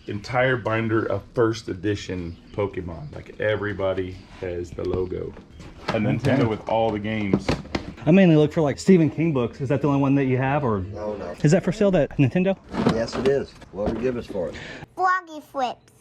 entire binder of first edition Pokemon. Like everybody has the logo. A Nintendo with all the games. I mainly look for like Stephen King books. Is that the only one that you have, or No, no. is that for sale, that Nintendo? Yes, it is. What would you give us for it? Froggy flips.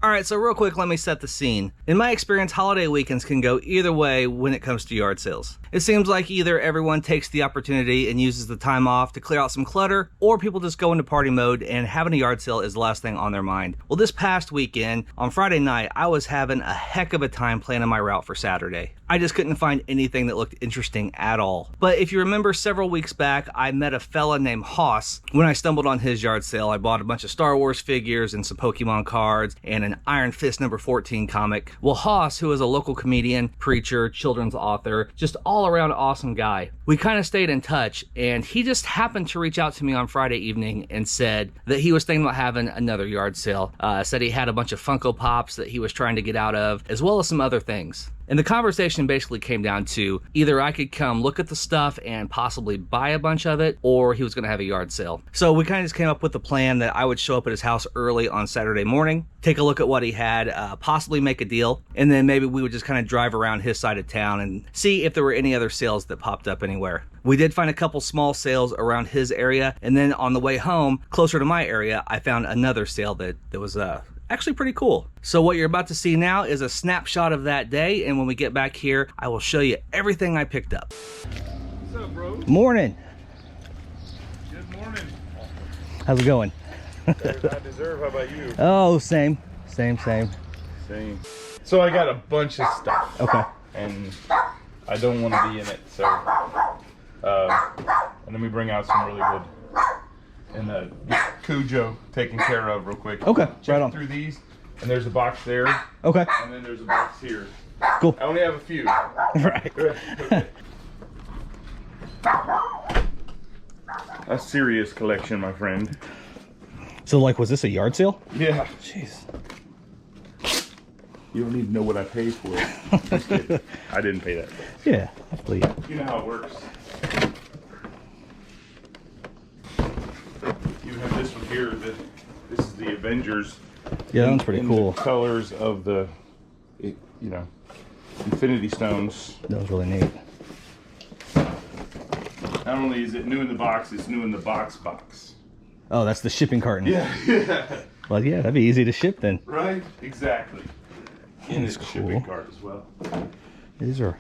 Alright, so real quick, let me set the scene. In my experience, holiday weekends can go either way when it comes to yard sales. It seems like either everyone takes the opportunity and uses the time off to clear out some clutter, or people just go into party mode and having a yard sale is the last thing on their mind. Well, this past weekend, on Friday night, I was having a heck of a time planning my route for Saturday. I just couldn't find anything that looked interesting at all. But if you remember, several weeks back, I met a fella named Hoss. When I stumbled on his yard sale, I bought a bunch of Star Wars figures and some Pokemon cards and an Iron Fist number 14 comic. Well, Hoss, who is a local comedian, preacher, children's author, just all around awesome guy. We kind of stayed in touch, and he just happened to reach out to me on Friday evening and said that he was thinking about having another yard sale. Said he had a bunch of Funko Pops that he was trying to get out of, as well as some other things. And the conversation basically came down to either I could come look at the stuff and possibly buy a bunch of it, or he was going to have a yard sale. So we kind of just came up with the plan that I would show up at his house early on Saturday morning, take a look at what he had, possibly make a deal, and then maybe we would just kind of drive around his side of town and see if there were any other sales that popped up anywhere. We did find a couple small sales around his area, and then on the way home, closer to my area, I found another sale that was actually pretty cool. So what you're about to see now is a snapshot of that day, and when we get back here, I will show you everything I picked up. What's up, bro? Morning. Good morning. How's it going? Better than I deserve. How about you? Oh, same. Same. Same. So I got a bunch of stuff. Okay. And I don't want to be in it, so and let me bring out some really good and Cujo taken care of real quick. Okay, Check right on. through these, and there's a box there, Okay. and then there's a box here. Cool. I only have a few. Right. Okay. A serious collection, my friend. So, like, was this a yard sale? Yeah. Jeez. You don't need to know what I paid for it. Just kidding. I didn't pay that. Yeah, I believe. You know how it works. You have this one here. This is the Avengers. Yeah, that's pretty cool. The colors of the, Infinity Stones. That was really neat. Not only is it new in the box, it's new in the box. Oh, that's the shipping carton. Yeah. Well, yeah, that'd be easy to ship then. Right? Exactly. And That's it's a cool. shipping cart as well. These are,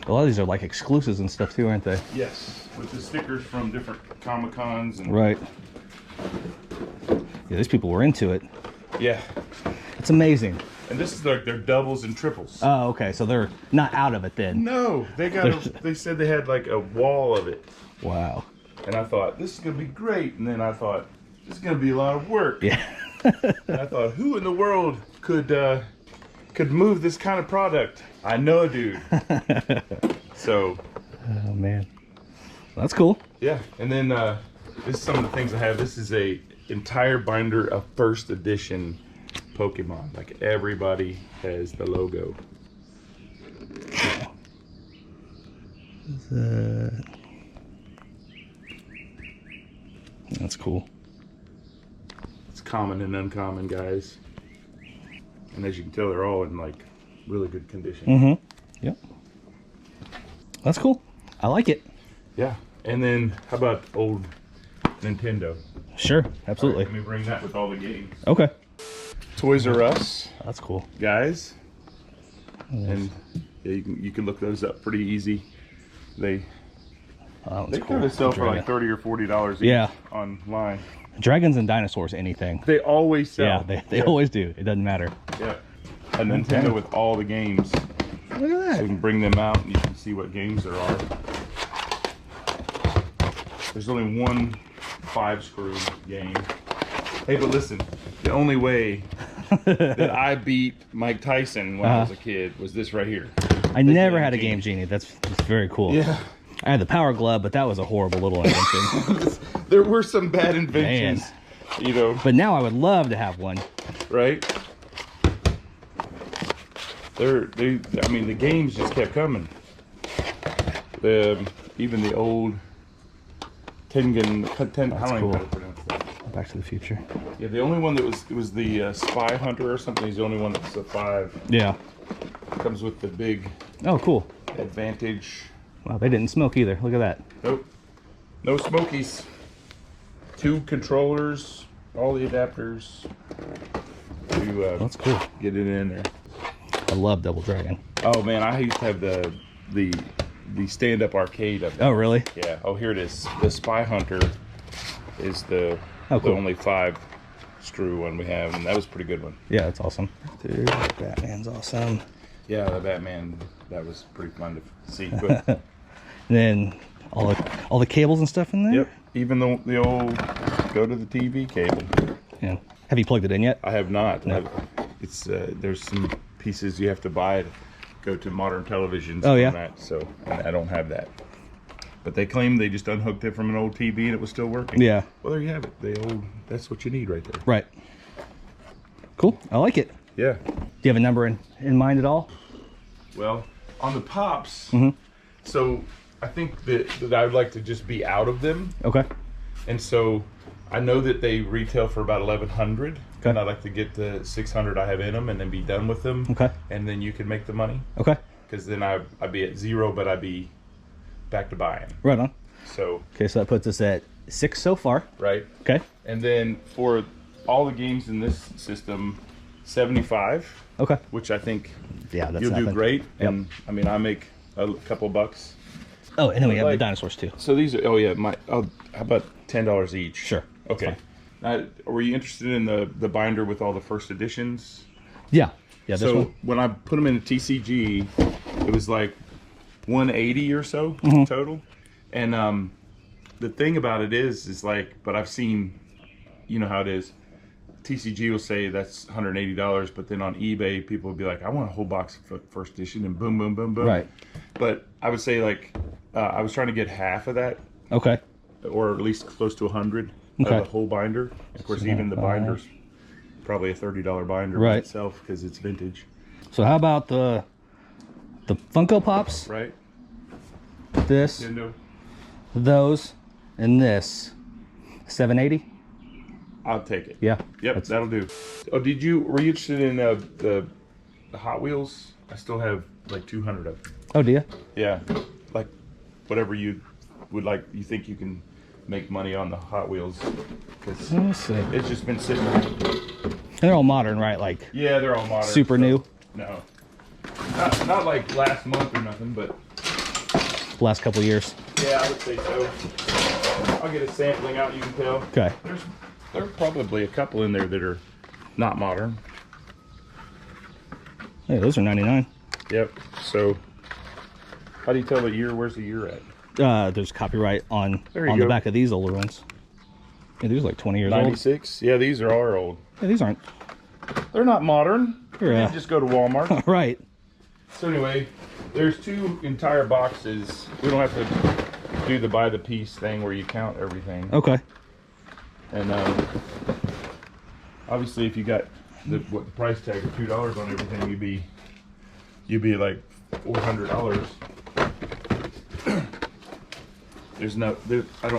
a lot of these are like exclusives and stuff too, aren't they? Yes, with the stickers from different Comic-Cons and Right. Yeah, these people were into it. yeah. It's amazing. And this is their doubles and triples. Oh, okay, so they're not out of it then. No, they said they had like a wall of it. Wow. And I thought, this is going to be great. And then I thought, this is going to be a lot of work. Yeah. And I thought, who in the world could move this kind of product? I know, dude. So, Oh, man. Well, that's cool. yeah. And then this is some of the things I have. This is a entire binder of first edition Pokemon. Like everybody has the logo. That's cool. It's common and uncommon, guys. And as you can tell, they're all in like really good condition. Mm-hmm. Yep. That's cool. I like it. Yeah. And then how about old Nintendo? Sure, absolutely. All right, let me bring that with all the games. Okay. Toys R Us, That's cool. guys. And yeah, you can look those up pretty easy. They Oh, that's cool. kind of sell for like $30 or $40 each Yeah. online. Dragons and dinosaurs, anything. They always sell. Yeah, they always do. It doesn't matter. Yeah. A Nintendo with all the games. Look at So that. you can bring them out and you can see what games there are. There's only one 5-screw game. Hey, but listen, the only way that I beat Mike Tyson when I was a kid was this right here. I never had a Game Genie. That's very cool. Yeah. I had the Power Glove, but that was a horrible little invention. There were some bad inventions, you know, But now I would love to have one. right? I mean, the games just kept coming. Even the old Tengen, I don't even know how to pronounce that. Back to the Future. Yeah, the only one that was the Spy Hunter or something. He's the only one that's a 5. Yeah. Comes with the big Oh, cool. Advantage. Wow, they didn't smoke either. Look at that. Nope. No smokies. 2 controllers, all the adapters to That's cool. get it in there. I love Double Dragon. Oh man, I used to have the stand-up arcade of it. Oh, really? Yeah. Oh, here it is. The Spy Hunter is the cool. only 5 screw one we have, and that was a pretty good one. Yeah, that's awesome. Dude, Batman's awesome. Yeah, the Batman, that was pretty fun to see. But And then all the cables and stuff in there. yep, even the old go to the TV cable. Yeah. Have you plugged it in yet? I have not. No. It's there's some pieces you have to buy to go to modern televisions. Oh, yeah? on that, so I don't have that. But they claim they just unhooked it from an old TV and it was still working. Yeah. Well, there you have it. That's what you need right there. Right. Cool. I like it. Yeah. Do you have a number in mind at all? Well, on the pops, Mhm. so I think that I would like to just be out of them. Okay. And so I know that they retail for about 1,100. Okay. And I'd like to get the 600 I have in them and then be done with them. Okay. And then you can make the money. Okay. Because then I'd be at 0, but I'd be back to buying. Right on. So, Okay, so that puts us at 6 so far. right. Okay. And then for all the games in this system, 75, Okay. which I think Yeah, that's you'll do nothing. great. Yep. And I mean, I make a couple bucks. Oh, and then we have the Like- dinosaurs too. So these are, oh yeah, how about $10 each? Sure. Okay. Fine. Now, were you interested in the binder with all the first editions? Yeah. Yeah, this So one. when I put them in a TCG, it was like 180 or so Mm-hmm. total. And the thing about it is like, but I've seen, you know how it is. TCG will say that's $180, but then on eBay, people will be like, I want a whole box of first edition, and boom, boom, boom, boom. Right. But I would say like, I was trying to get half of that, Okay. or at least close to 100 Okay. of the whole binder. Of course, even the binder's probably a $30 binder by Right. itself because it's vintage, So how about the Funko Pops? right? This, Nintendo. those, and this. 780? I'll take it. Yeah. Yep, That's- that'll do. Oh, were you interested in the Hot Wheels? I still have like 200 of them. Oh, do you? Yeah, like whatever you would like. You think you can make money on the Hot Wheels? Because Let me see. it's just been sitting. And they're all modern, right? Like Yeah, they're all modern. super new. No, not like last month or nothing, but Last couple years. yeah, I would say so. I'll get a sampling out. You can tell. Okay. There are probably a couple in there that are not modern. Hey, those are 99. Yep. So, how do you tell the year? Where's the year at? There's copyright on There you the go. back of these older ones. Yeah, these are like 20 years old. 96. Yeah, these are our old. Yeah, these aren't. They're not modern. Yeah. You just go to Walmart. Right. So anyway, there's 2 entire boxes. We don't have to do the by the piece thing where you count everything. Okay. And obviously, if you got the price tag of $2 on everything, you'd be like $400.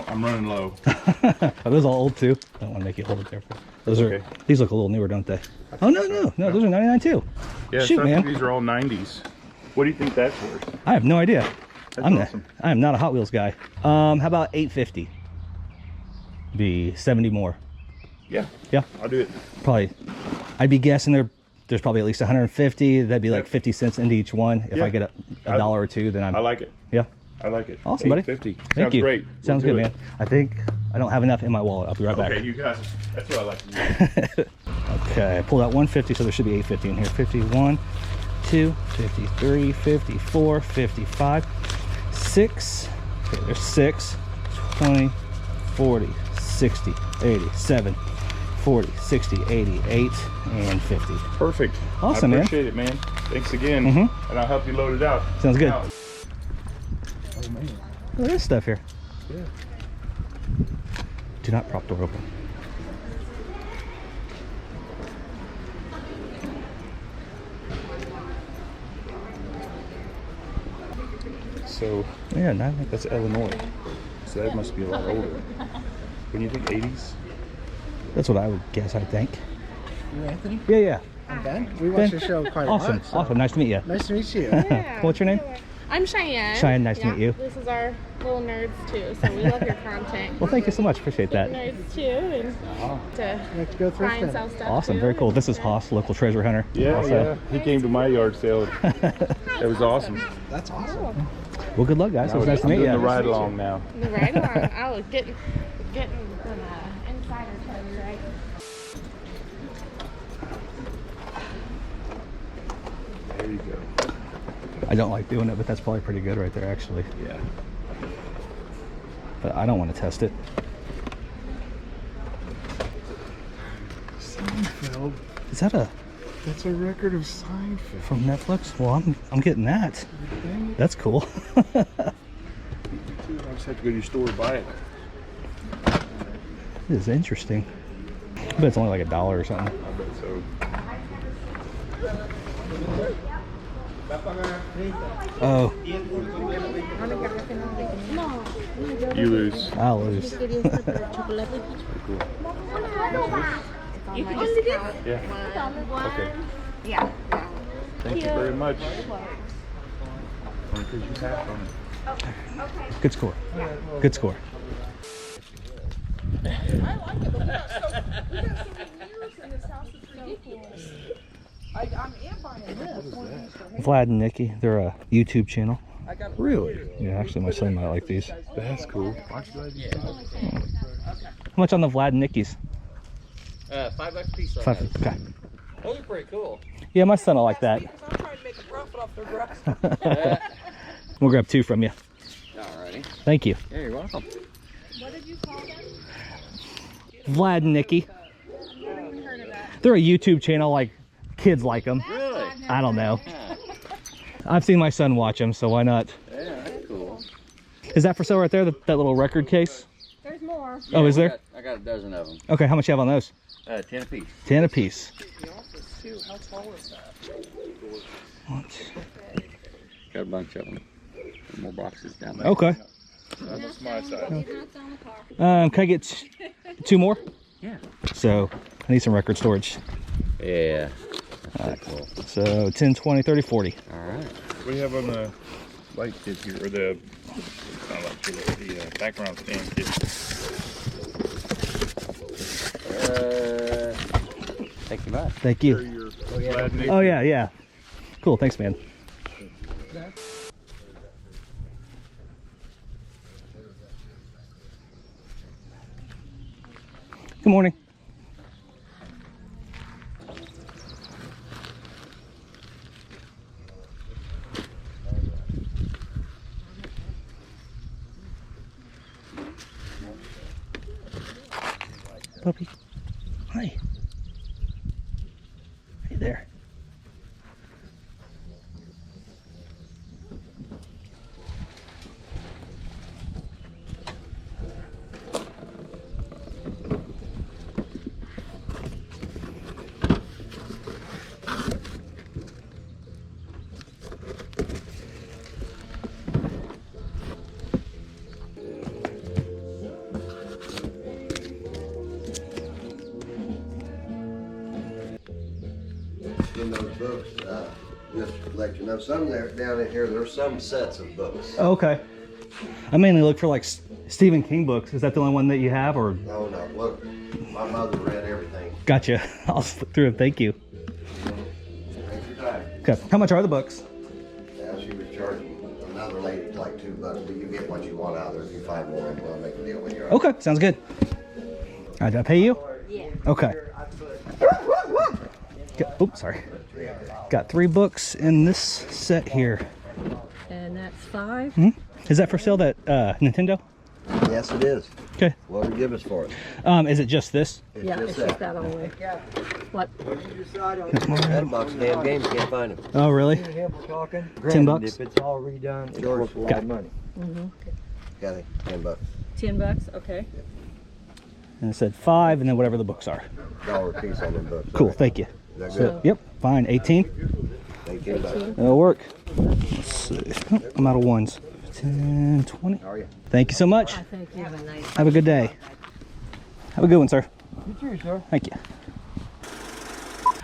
I'm running low. Are those all old too? I don't want to make you hold it there. Those are. Okay. These look a little newer, don't they? Oh no. Those are 99 too. Yeah, Shoot, so I think man. these are all 90s. What do you think that's worth? I have no idea. That's I'm awesome. I am not a Hot Wheels guy. How about 850? Be 70 more. Yeah, Yeah. I'll do it. Probably. I'd be guessing there's probably at least 150. That'd be like Yep. 50 cents into each one. If Yeah. I get a dollar or two, then I'm. I like it. Yeah. I like it. Awesome, buddy. 850. Thank Sounds you. great. Sounds We'll good, do man. it. I think I don't have enough in my wallet. I'll be right back. Okay, you guys. That's what I like to do. Okay, I pulled out 150, so there should be 850 in here. 51, 2, 53, 54, 55, 6. Okay, there's 6, 20, 40, 60, 80, 7, 40, 60, 80, 8, and 50. Perfect. Awesome, I man. appreciate it, man. Thanks again. Mhm. And I'll help you load it out. Sounds good. Now- Oh, man. Oh, there's stuff here. Yeah. Do not prop door open. So Yeah, no, that's Illinois. So that must be a lot older. When you think 80s? That's what I would guess, I think. You Anthony? Yeah, yeah. I'm Ben. We watch Ben? the show quite a Awesome, lot. so awesome. Nice to meet you. Nice to meet you. Yeah. What's your name? I'm Cheyenne. Cheyenne, nice to meet you. This is our little nerds too, so we love your content. Well, thank you so much. Appreciate that. Nerds too, and to Like to go try and thrifting. sell stuff. Awesome, too. very cool. This is Haas, local treasure hunter. Yeah, Also. yeah. He came to my yard sale. It was awesome. That's awesome. Well, good luck, guys. It was nice to I'm meet doing you. the ride along now. The ride along. Oh, getting some insider touch, right? There you go. I don't like doing it, but that's probably pretty good right there, actually. Yeah. But I don't want to test it. Seinfeld. Is that a That's a record of Seinfeld. from Netflix? Well, I'm getting that. That's cool. I just have to go to your store to buy it. This is interesting. I bet it's only like $1 or something. I bet so. Oh, You lose. I'll lose. Cool. You can just count. Yeah. Okay. Yeah. Thank you very much. Only 'cause you tapped on it. Good score. Good score. Vlad and Nikki, they're a YouTube channel. Really? Yeah, actually, my son might like these. That's cool. Aren't you glad you came? How much on the Vlad and Nikki's? $5 a piece. Right Five. now. Okay. Those are pretty cool. Yeah, my son will like that. I'm trying to make a profit off their grass. We'll grab 2 from you. Alrighty. Thank you. Yeah, you're welcome. Vlad and Nikki. They're a YouTube channel, like kids like them. Really? I don't know. Yeah. I've seen my son watch them, so why not? Yeah, that's cool. Is that for sale right there, that little record case? There's more. Oh, is there? I got a dozen of them. Okay, how much you have on those? 10 a piece. 10 a piece. How tall is that? Got a bunch of them. More boxes down there. Okay. That's my side. Can I get 2 more? Yeah. So, I need some record storage. Yeah. That's cool. So, 10, 20, 30, 40. Alright. What do you have on the light kit here, or the, not light kit, the background stand kit? Thank you much. Thank you. Your Vlad Nick? Oh, yeah, yeah. Cool, thanks, man. Good morning. Puppy. Hi. Hey there. In those books, just to let you know, some there down in here, there's some sets of books. Oh, okay. I mainly look for like Stephen King books. Is that the only one that you have, or? No, no, look, my mother read everything. Gotcha. I'll flip through it. Thank you. Thanks for your time. Okay. How much are the books? Now she was charging another lady like $2, but you get what you want out of there. If you find more, and we'll make a deal when you're out. Okay. Sounds good. All right, did I pay you? Yeah. Okay. Oops, sorry. Got 3 books in this set here. And that's 5. Is that for sale, that Nintendo? Yes, it is. Okay. What would you give us for it? Is it just this? It's Yeah, just it's just that only. What? That box of damn games, can't find them. Oh, really? Talking. $10? If it's all redone, it's George, worth a lot of money. Kathy, $10. $10, okay. And it said 5, and then whatever the books are. $1 a piece on them books. Cool. Thank you. Is that So, good? yep. Fine. 18. $18. That'll work. Let's see. Oh, I'm out of ones. 10, 20. How are you? Thank you so much. I think you have a nice. Have a good day. Have a good one, sir. You too, sir. Thank you.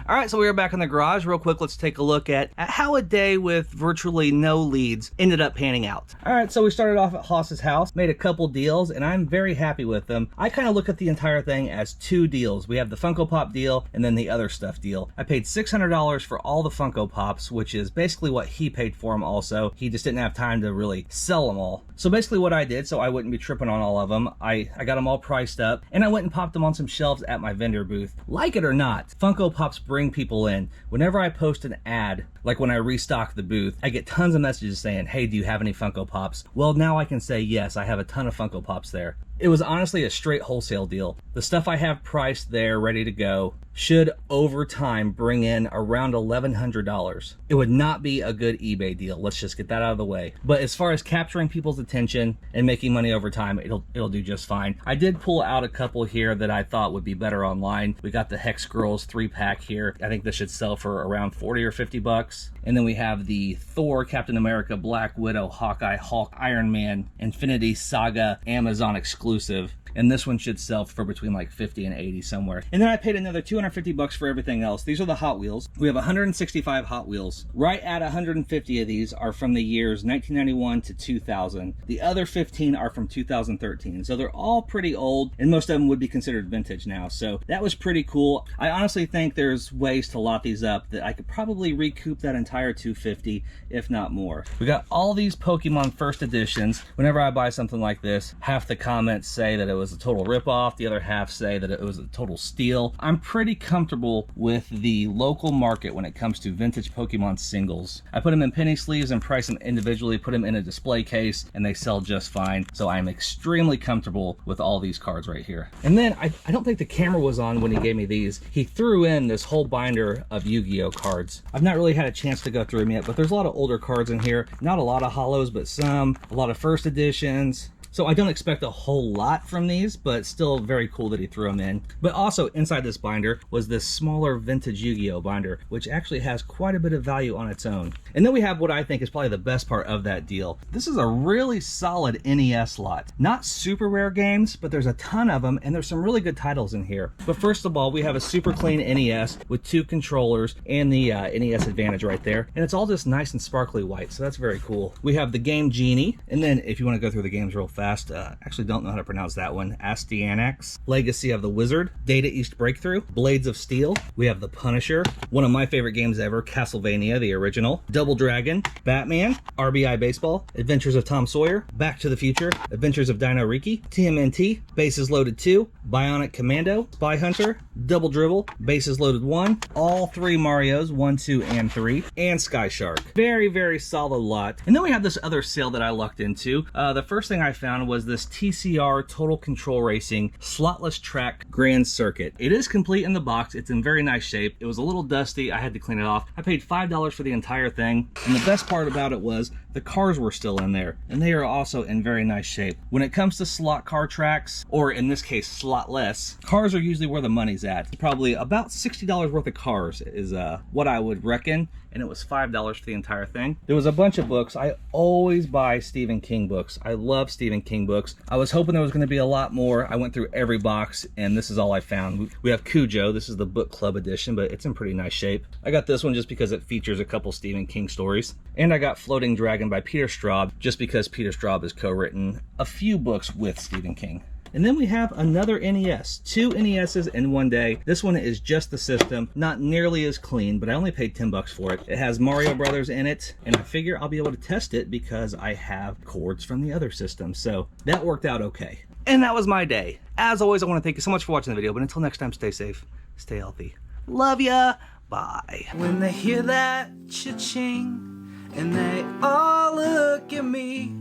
All right, so we are back in the garage. Real quick, let's take a look at how a day with virtually no leads ended up panning out. All right, so we started off at Haas's house, made a couple deals, and I'm very happy with them. I kind of look at the entire thing as two deals. We have the Funko Pop deal and then the other stuff deal. I paid $600 for all the Funko Pops, which is basically what he paid for them also. He just didn't have time to really sell them all. So basically what I did, so I wouldn't be tripping on all of them, I got them all priced up, and I went and popped them on some shelves at my vendor booth. Like it or not, Funko Pops bring people in. Whenever I post an ad, like when I restock the booth, I get tons of messages saying, hey, do you have any Funko Pops? Well, now I can say, yes, I have a ton of Funko Pops there. It was honestly a straight wholesale deal. The stuff I have priced there, ready to go, should over time bring in around $1,100. It would not be a good eBay deal. Let's just get that out of the way. But as far as capturing people's attention and making money over time, it'll do just fine. I did pull out a couple here that I thought would be better online. We got the Hex Girls 3-pack here. I think this should sell for around 40 or 50 bucks. And then we have the Thor, Captain America, Black Widow, Hawkeye, Hulk, Iron Man, Infinity Saga, Amazon exclusive. And this one should sell for between like 50 and 80 somewhere. And then I paid another 250 bucks for everything else. These are the Hot Wheels. We have 165 Hot Wheels. Right at 150 of these are from the years 1991 to 2000. The other 15 are from 2013. So they're all pretty old, and most of them would be considered vintage now. So that was pretty cool. I honestly think there's ways to lot these up that I could probably recoup that entire 250, if not more. We got all these Pokemon first editions. Whenever I buy something like this, half the comments say that it was a total ripoff, the other half say that it was a total steal. I'm pretty comfortable with the local market when it comes to vintage Pokemon singles. I put them in penny sleeves and price them individually, put them in a display case, and they sell just fine. So I'm extremely comfortable with all these cards right here. And then I don't think the camera was on when he gave me these. He threw in this whole binder of Yu-Gi-Oh cards. I've not really had a chance to go through them yet, but there's a lot of older cards in here. Not a lot of holos, but some. A lot of first editions. So I don't expect a whole lot from these, but still very cool that he threw them in. But also inside this binder was this smaller vintage Yu-Gi-Oh binder, which actually has quite a bit of value on its own. And then we have what I think is probably the best part of that deal. This is a really solid NES lot. Not super rare games, but there's a ton of them, and there's some really good titles in here. But first of all, we have a super clean NES with 2 controllers and the NES Advantage right there. And it's all just nice and sparkly white, so that's very cool. We have the game Genie, and then if you want to go through the games real fast, actually don't know how to pronounce that one. Astyanax, Legacy of the Wizard, Data East Breakthrough, Blades of Steel. We have The Punisher, one of my favorite games ever, Castlevania, the original, Double Dragon, Batman, RBI Baseball, Adventures of Tom Sawyer, Back to the Future, Adventures of Dino Riki, TMNT, Bases Loaded 2, Bionic Commando, Spy Hunter, Double Dribble, Bases Loaded 1, all 3 Marios, 1, 2, and 3, and Sky Shark. Very, very solid lot. And then we have this other sale that I lucked into. The first thing I found was this TCR Total Control Racing Slotless Track Grand Circuit. It is complete in the box. It's in very nice shape. It was a little dusty. I had to clean it off. I paid $5 for the entire thing. And the best part about it was the cars were still in there, and they are also in very nice shape. When it comes to slot car tracks, or in this case slotless, cars are usually where the money's at. Probably about $60 worth of cars is what I would reckon, and it was $5 for the entire thing. There was a bunch of books. I always buy Stephen King books. I love Stephen King books. I was hoping there was going to be a lot more. I went through every box, and this is all I found. We have Cujo. This is the book club edition, but it's in pretty nice shape. I got this one just because it features a couple Stephen King stories. And I got Floating Dragon by Peter Straub, just because Peter Straub has co-written a few books with Stephen King. And then we have another NES, 2 NESs in one day. This one is just the system, not nearly as clean, but I only paid 10 bucks for it. It has Mario Brothers in it, and I figure I'll be able to test it because I have cords from the other system. So that worked out okay. And that was my day. As always, I want to thank you so much for watching the video, but until next time, stay safe, stay healthy. Love ya. Bye. When they hear that cha-ching and they all look at me,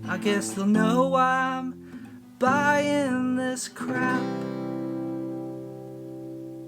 I guess they'll know I'm buying this crap.